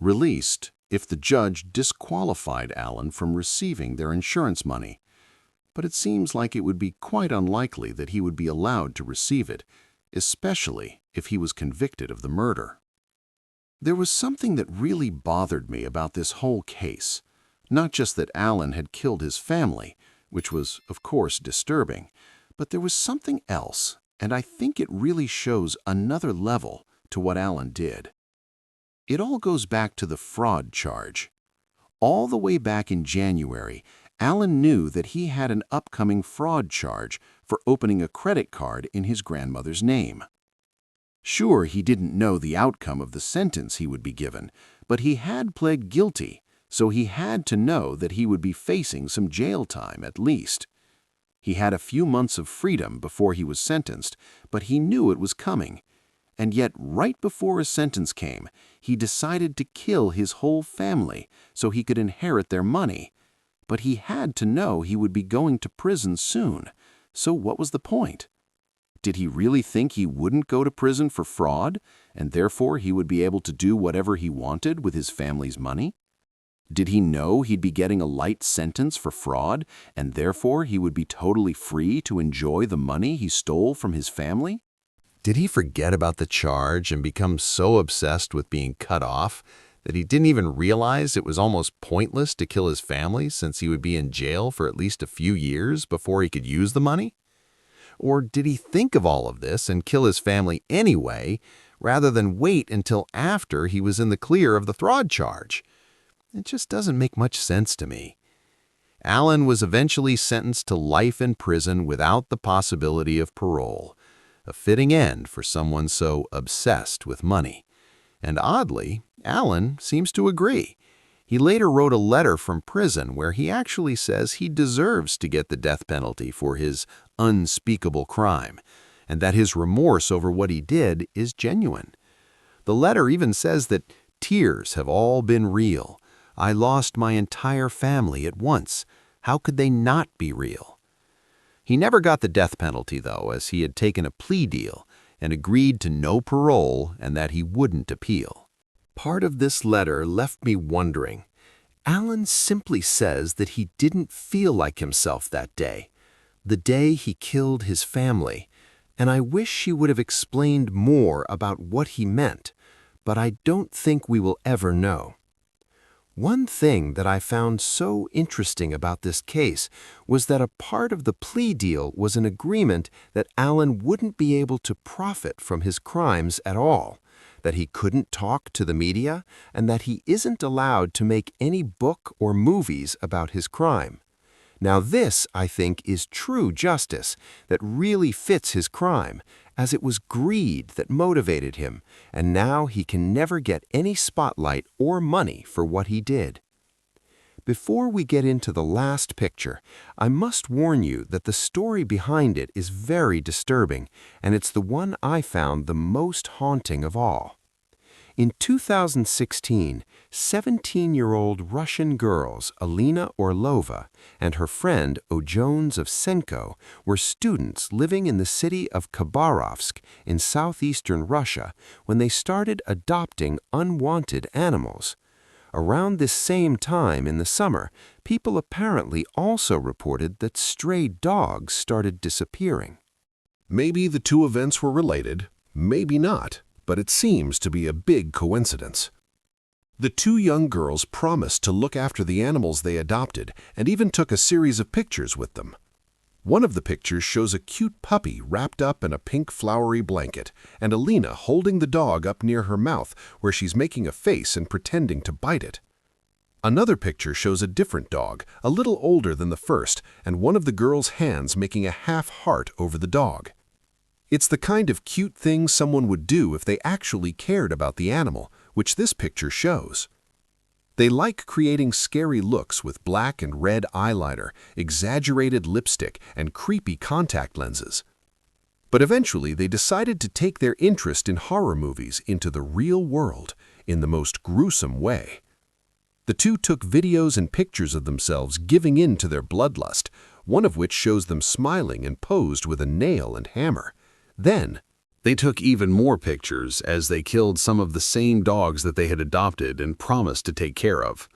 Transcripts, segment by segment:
released if the judge disqualified Alan from receiving their insurance money. But it seems like it would be quite unlikely that he would be allowed to receive it, especially if he was convicted of the murder. There was something that really bothered me about this whole case. Not just that Alan had killed his family, which was, of course, disturbing, but there was something else, and I think it really shows another level to what Alan did. It all goes back to the fraud charge. All the way back in January, Alan knew that he had an upcoming fraud charge for opening a credit card in his grandmother's name. Sure, he didn't know the outcome of the sentence he would be given, but he had pled guilty, so he had to know that he would be facing some jail time at least. He had a few months of freedom before he was sentenced, but he knew it was coming. And yet, right before his sentence came, he decided to kill his whole family so he could inherit their money. But he had to know he would be going to prison soon, so what was the point? Did he really think he wouldn't go to prison for fraud, and therefore he would be able to do whatever he wanted with his family's money? Did he know he'd be getting a light sentence for fraud, and therefore he would be totally free to enjoy the money he stole from his family? Did he forget about the charge and become so obsessed with being cut off that he didn't even realize it was almost pointless to kill his family since he would be in jail for at least a few years before he could use the money? Or did he think of all of this and kill his family anyway, rather than wait until after he was in the clear of the fraud charge? It just doesn't make much sense to me. Alan was eventually sentenced to life in prison without the possibility of parole, a fitting end for someone so obsessed with money. And oddly, Alan seems to agree. He later wrote a letter from prison where he actually says he deserves to get the death penalty for his unspeakable crime, and that his remorse over what he did is genuine. The letter even says that tears have all been real. I lost my entire family at once. How could they not be real? He never got the death penalty, though, as he had taken a plea deal and agreed to no parole and that he wouldn't appeal. Part of this letter left me wondering. Alan simply says that he didn't feel like himself that day, the day he killed his family, and I wish he would have explained more about what he meant, but I don't think we will ever know. One thing that I found so interesting about this case was that a part of the plea deal was an agreement that Alan wouldn't be able to profit from his crimes at all, that he couldn't talk to the media, and that he isn't allowed to make any book or movies about his crime. Now this, I think, is true justice that really fits his crime, as it was greed that motivated him, and now he can never get any spotlight or money for what he did. Before we get into the last picture, I must warn you that the story behind it is very disturbing, and it's the one I found the most haunting of all. In 2016, 17-year-old Russian girls Alina Orlova and her friend Ojones of Senko were students living in the city of Khabarovsk in southeastern Russia when they started adopting unwanted animals. Around this same time in the summer, people apparently also reported that stray dogs started disappearing. Maybe the two events were related, maybe not, but it seems to be a big coincidence. The two young girls promised to look after the animals they adopted and even took a series of pictures with them. One of the pictures shows a cute puppy wrapped up in a pink flowery blanket and Alina holding the dog up near her mouth where she's making a face and pretending to bite it. Another picture shows a different dog, a little older than the first, and one of the girls' hands making a half heart over the dog. It's the kind of cute thing someone would do if they actually cared about the animal, which this picture shows. They like creating scary looks with black and red eyeliner, exaggerated lipstick, and creepy contact lenses. But eventually they decided to take their interest in horror movies into the real world in the most gruesome way. The two took videos and pictures of themselves giving in to their bloodlust, one of which shows them smiling and posed with a nail and hammer. Then, They took even more pictures as they killed some of the same dogs that they had adopted and promised to take care of.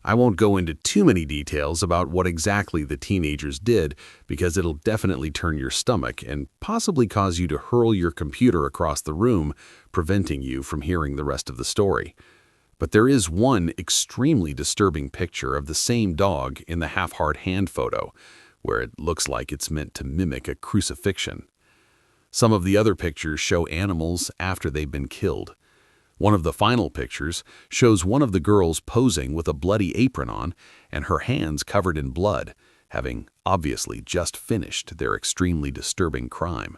I won't go into too many details about what exactly the teenagers did because it'll definitely turn your stomach and possibly cause you to hurl your computer across the room, preventing you from hearing the rest of the story. But there is one extremely disturbing picture of the same dog in the half-hard hand photo, where it looks like it's meant to mimic a crucifixion. Some of the other pictures show animals after they've been killed. One of the final pictures shows one of the girls posing with a bloody apron on and her hands covered in blood, having obviously just finished their extremely disturbing crime.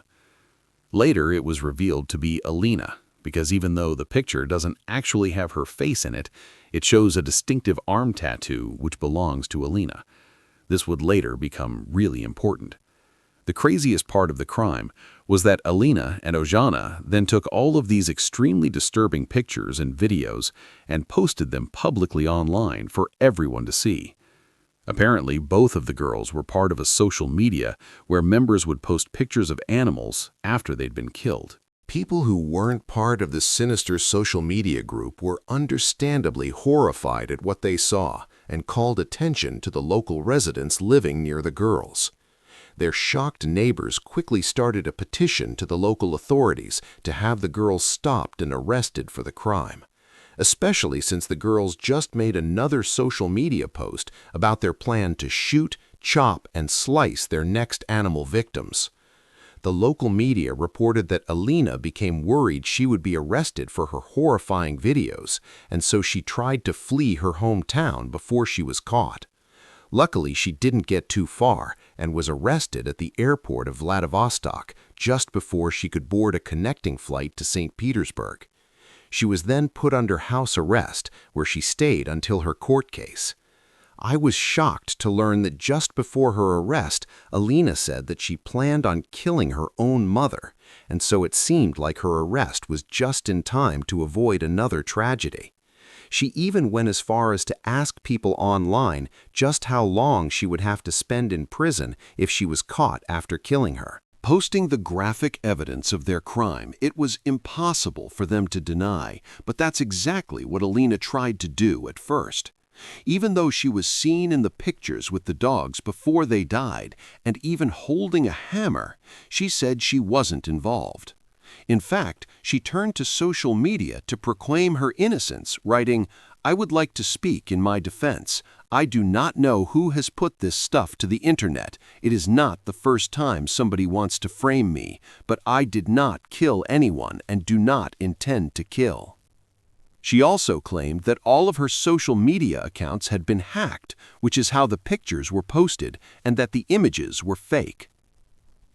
Later, it was revealed to be Alina, because even though the picture doesn't actually have her face in it, it shows a distinctive arm tattoo which belongs to Alina. This would later become really important. The craziest part of the crime was that Alina and Ojana then took all of these extremely disturbing pictures and videos and posted them publicly online for everyone to see. Apparently, both of the girls were part of a social media where members would post pictures of animals after they'd been killed. People who weren't part of the sinister social media group were understandably horrified at what they saw and called attention to the local residents living near the girls. Their shocked neighbors quickly started a petition to the local authorities to have the girls stopped and arrested for the crime, especially since the girls just made another social media post about their plan to shoot, chop, and slice their next animal victims. The local media reported that Alina became worried she would be arrested for her horrifying videos, and so she tried to flee her hometown before she was caught. Luckily, she didn't get too far and was arrested at the airport of Vladivostok just before she could board a connecting flight to St. Petersburg. She was then put under house arrest, where she stayed until her court case. I was shocked to learn that just before her arrest, Alina said that she planned on killing her own mother, and so it seemed like her arrest was just in time to avoid another tragedy. She even went as far as to ask people online just how long she would have to spend in prison if she was caught after killing her. Posting the graphic evidence of their crime, it was impossible for them to deny, but that's exactly what Alina tried to do at first. Even though she was seen in the pictures with the dogs before they died, and even holding a hammer, she said she wasn't involved. In fact, she turned to social media to proclaim her innocence, writing, "I would like to speak in my defense. I do not know who has put this stuff to the internet. It is not the first time somebody wants to frame me, but I did not kill anyone and do not intend to kill." She also claimed that all of her social media accounts had been hacked, which is how the pictures were posted, and that the images were fake.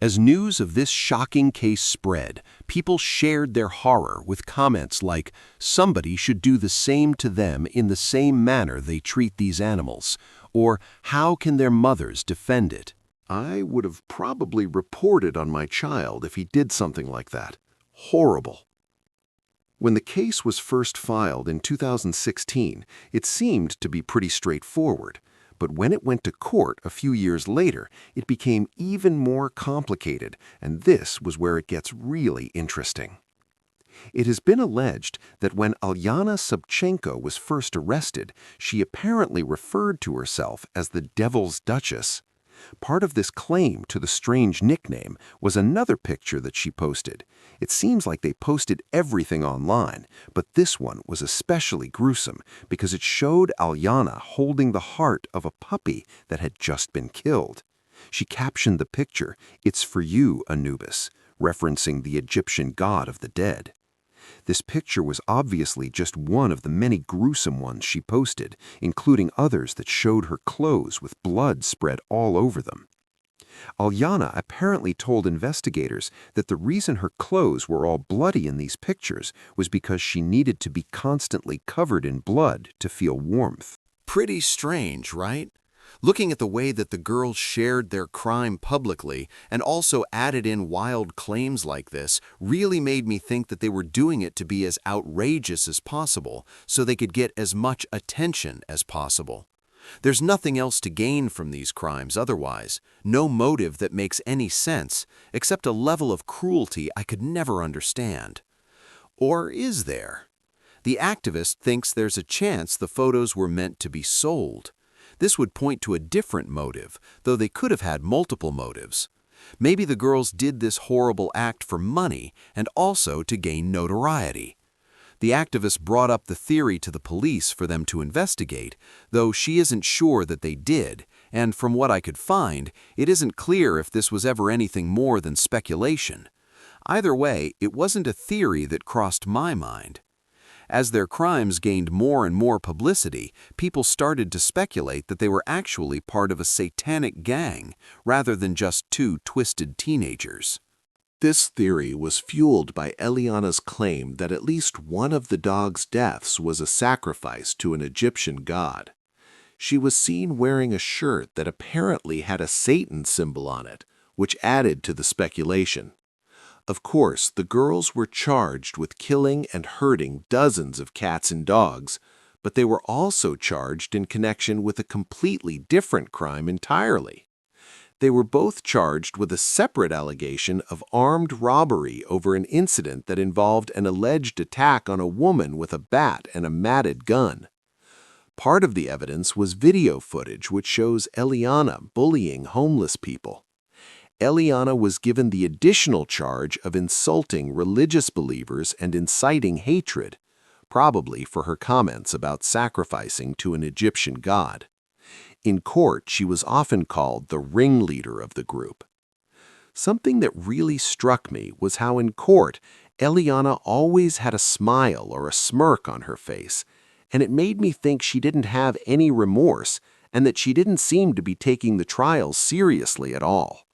As news of this shocking case spread, people shared their horror with comments like, "Somebody should do the same to them in the same manner they treat these animals," or "How can their mothers defend it?" I would have probably reported on my child if he did something like that. Horrible. When the case was first filed in 2016, it seemed to be pretty straightforward. But when it went to court a few years later, it became even more complicated, and this was where it gets really interesting. It has been alleged that when Alyana Sobchenko was first arrested, she apparently referred to herself as the Devil's Duchess. Part of this claim to the strange nickname was another picture that she posted. It seems like they posted everything online, but this one was especially gruesome because it showed Alyana holding the heart of a puppy that had just been killed. She captioned the picture, "It's for you, Anubis," referencing the Egyptian god of the dead. This picture was obviously just one of the many gruesome ones she posted, including others that showed her clothes with blood spread all over them. Alyana apparently told investigators that the reason her clothes were all bloody in these pictures was because she needed to be constantly covered in blood to feel warmth. Pretty strange, right? Looking at the way that the girls shared their crime publicly and also added in wild claims like this really made me think that they were doing it to be as outrageous as possible so they could get as much attention as possible. There's nothing else to gain from these crimes otherwise, no motive that makes any sense, except a level of cruelty I could never understand. Or is there? The activist thinks there's a chance the photos were meant to be sold. This would point to a different motive, though they could have had multiple motives. Maybe the girls did this horrible act for money and also to gain notoriety. The activist brought up the theory to the police for them to investigate, though she isn't sure that they did, and from what I could find, it isn't clear if this was ever anything more than speculation. Either way, it wasn't a theory that crossed my mind. As their crimes gained more and more publicity, people started to speculate that they were actually part of a satanic gang, rather than just two twisted teenagers. This theory was fueled by Eliana's claim that at least one of the dog's deaths was a sacrifice to an Egyptian god. She was seen wearing a shirt that apparently had a Satan symbol on it, which added to the speculation. Of course, the girls were charged with killing and hurting dozens of cats and dogs, but they were also charged in connection with a completely different crime entirely. They were both charged with a separate allegation of armed robbery over an incident that involved an alleged attack on a woman with a bat and a matted gun. Part of the evidence was video footage which shows Eliana bullying homeless people. Eliana was given the additional charge of insulting religious believers and inciting hatred, probably for her comments about sacrificing to an Egyptian god. In court, she was often called the ringleader of the group. Something that really struck me was how in court, Eliana always had a smile or a smirk on her face, and it made me think she didn't have any remorse and that she didn't seem to be taking the trial seriously at all.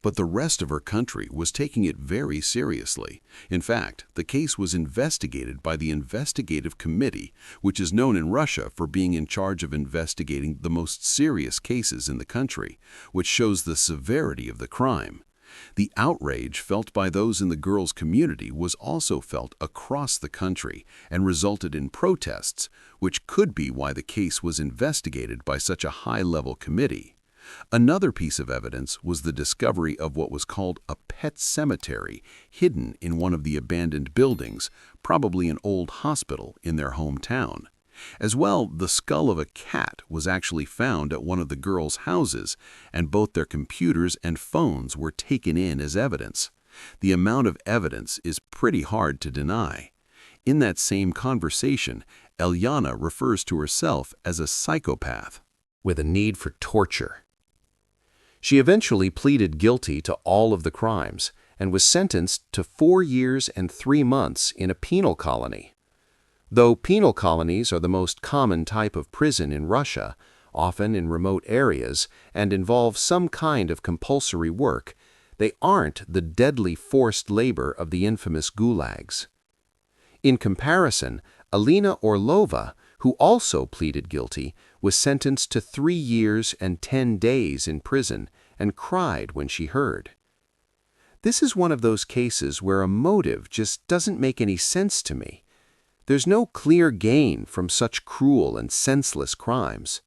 But the rest of her country was taking it very seriously. In fact, the case was investigated by the Investigative Committee, which is known in Russia for being in charge of investigating the most serious cases in the country, which shows the severity of the crime. The outrage felt by those in the girls' community was also felt across the country and resulted in protests, which could be why the case was investigated by such a high-level committee. Another piece of evidence was the discovery of what was called a pet cemetery hidden in one of the abandoned buildings, probably an old hospital in their hometown. As well, the skull of a cat was actually found at one of the girls' houses, and both their computers and phones were taken in as evidence. The amount of evidence is pretty hard to deny. In that same conversation, Eliana refers to herself as a psychopath with a need for torture. She eventually pleaded guilty to all of the crimes and was sentenced to 4 years and 3 months in a penal colony. Though penal colonies are the most common type of prison in Russia, often in remote areas, and involve some kind of compulsory work, they aren't the deadly forced labor of the infamous gulags. In comparison, Alina Orlova, who also pleaded guilty, was sentenced to 3 years and 10 days in prison and cried when she heard. This is one of those cases where a motive just doesn't make any sense to me. There's no clear gain from such cruel and senseless crimes.